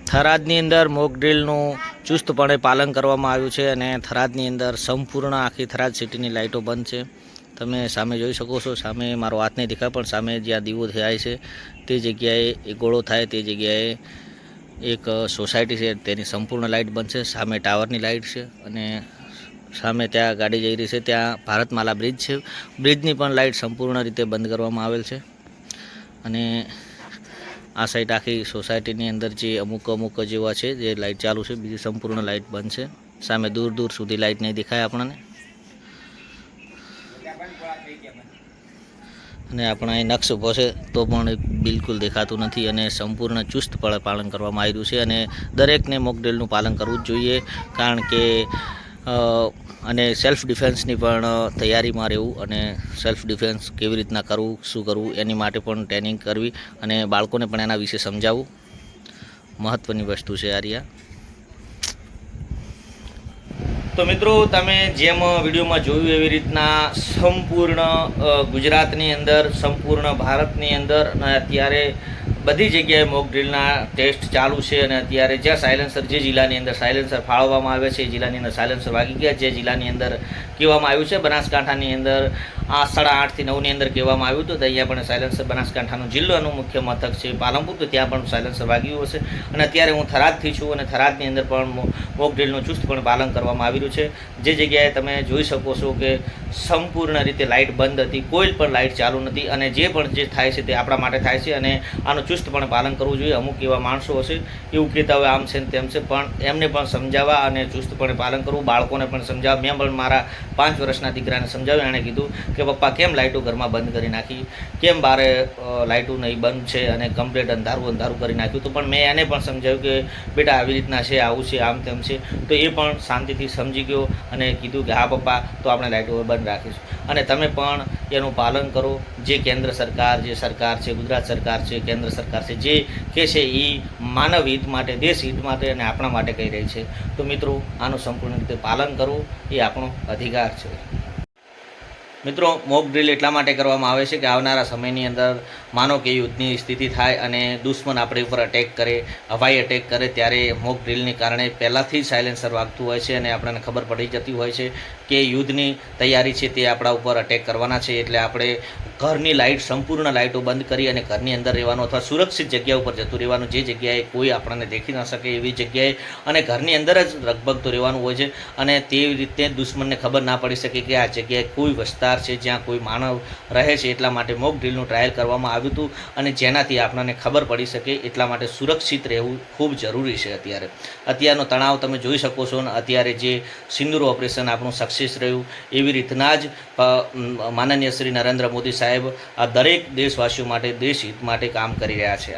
થરાદની અંદર મોક ડ્રીલનું ચુસ્તપણે પાલન કરવામાં આવ્યું છે અને થરાદની અંદર સંપૂર્ણ આખી થરાદ સિટીની લાઇટો બંધ છે. તમે સામે જોઈ શકો છો. સામે મારો હાથ નહીં દેખાય પણ સામે જ્યાં દીવો થાય છે તે જગ્યાએ એ ગોળો થાય તે જગ્યાએ એક સોસાયટી છે તેની સંપૂર્ણ લાઇટ બંધ છે. સામે ટાવરની લાઇટ છે અને સામે ત્યાં ગાડી જઈ રહી છે ત્યાં ભારતમાલા બ્રિજ છે. બ્રિજની પણ લાઇટ સંપૂર્ણ રીતે બંધ કરવામાં આવેલ છે અને આ સાઈડ આખી સોસાયટીની અંદર જે અમુક જેવા છે જે લાઇટ ચાલુ છે, બીજી સંપૂર્ણ લાઇટ બંધ છે. સામે દૂર દૂર સુધી લાઇટ નહીં દેખાય આપણને અને આપણા અહીં નકશ ઊભો છે તો પણ બિલકુલ દેખાતું નથી અને સંપૂર્ણ ચુસ્તપણે પાલન કરવામાં આવ્યું છે અને દરેકને મોક ડ્રીલનું પાલન કરવું જ જોઈએ. કારણ કે અને સેલ્ફ ડિફેન્સની પણ તૈયારીમાં રહેવું અને સેલ્ફ ડિફેન્સ કેવી રીતના કરવું, શું કરવું એની માટે પણ ટ્રેનિંગ કરવી અને બાળકોને પણ એના વિશે સમજાવવું મહત્ત્વની વસ્તુ છે. આર્યા તો મિત્રો, તમે જેમ વિડીયોમાં જોયું એવી રીતના સંપૂર્ણ ગુજરાતની અંદર, સંપૂર્ણ ભારતની અંદર અને અત્યારે બધી જગ્યાએ મોક ડ્રીલના ટેસ્ટ ચાલુ છે અને અત્યારે જ્યાં સાયલેન્સર, જે જિલ્લાની અંદર સાયલેન્સર ફાળવવામાં આવે છે એ જિલ્લાની અંદર સાયલેન્સર વાગી ગયા. જે જિલ્લાની અંદર કહેવામાં આવ્યું છે, બનાસકાંઠાની અંદર 8:30 થી 9ની અંદર કહેવામાં આવ્યું હતું, તો અહીંયા પણ સાયલેન્સર, બનાસકાંઠાનો જિલ્લાનું મુખ્ય મથક છે પાલનપુર, તો ત્યાં પણ સાયલેન્સર વાગ્યું હશે. અને અત્યારે હું થરાદથી છું અને થરાદની અંદર પણ મોક ડ્રીલનું ચુસ્તપણે પાલન કરવામાં આવી રહ્યું છે. જે જગ્યાએ તમે જોઈ શકો છો કે સંપૂર્ણ રીતે લાઇટ બંધ હતી, કોઈ પણ લાઇટ ચાલુ નથી અને જે પણ જે થાય છે તે આપણા માટે થાય છે અને આનું ચુસ્તપણે પાલન કરવું જોઈએ. અમુક એવા માણસો હશે એવું કહેતા હોય આમ છે ને તેમ છે, પણ એમને પણ સમજાવવા અને ચુસ્તપણે પાલન કરવું, બાળકોને પણ સમજાવવા. મેં પણ મારા 5 વર્ષના દીકરાને સમજાવ્યું. એણે કીધું કે પપ્પા કેમ લાઇટો ઘરમાં બંધ કરી નાખી, કેમ બારે લાઇટો નહીં બંધ છે અને કમ્પ્લીટ અંધારું કરી નાખ્યું. તો પણ મેં એને પણ સમજાવ્યું કે બેટા આવી રીતના છે, આવું છે, આમ તેમ છે. તો એ પણ શાંતિથી સમજી ગયો અને કીધું કે હા પપ્પા, તો આપણે લાઇટો બંધ રાખીશું. અને તમે પણ એનું પાલન કરો. જે કેન્દ્ર સરકાર, જે સરકાર છે, ગુજરાત સરકાર છે, કેન્દ્ર સરકાર છે, જે કહે છે એ માનવ હિત માટે, દેશ હિત માટે અને આપણા માટે કહી રહી છે. તો મિત્રો, આનું સંપૂર્ણ રીતે પાલન કરવું એ આપણો અધિકાર છે. મિત્રો, મોક ડ્રીલ એટલા માટે કરવામાં આવે છે કે આવનારા સમયની અંદર માનો કે યુદ્ધની સ્થિતિ થાય અને દુશ્મન આપણી ઉપર અટેક કરે, હવાઈ અટેક કરે, ત્યારે મોક ડ્રીલને કારણે પહેલાંથી જ સાયલેન્સર વાગતું હોય છે અને આપણને ખબર પડી જતી હોય છે કે યુદ્ધની તૈયારી છે તે આપણા ઉપર અટેક કરવાના છે. એટલે આપણે ઘરની લાઇટ, સંપૂર્ણ લાઇટો બંધ કરી અને ઘરની અંદર રહેવાનું અથવા સુરક્ષિત જગ્યા ઉપર જતું રહેવાનું, જે જગ્યાએ કોઈ આપણને દેખી ન શકે એવી જગ્યાએ, અને ઘરની અંદર જ રગબગતું રહેવાનું હોય છે અને તેવી રીતે દુશ્મનને ખબર ના પડી શકે કે આ જગ્યાએ કોઈ વિસ્તાર છે જ્યાં કોઈ માનવ રહે છે. એટલા માટે મોક ડ્રીલનું ટ્રાયલ કરવામાં આવ્યું હતું અને જેનાથી આપણને ખબર પડી શકે એટલા માટે સુરક્ષિત રહેવું ખૂબ જરૂરી છે. અત્યારનો તણાવ તમે જોઈ શકો છો અને અત્યારે જે સિંદૂર ઓપરેશન આપણું સક્સેસ રહ્યું, એવી રીતના જ માનનીય શ્રી નરેન્દ્ર મોદી સાહેબ આ દરેક દેશવાસીઓ માટે, દેશ હિત માટે કામ કરી રહ્યા છે.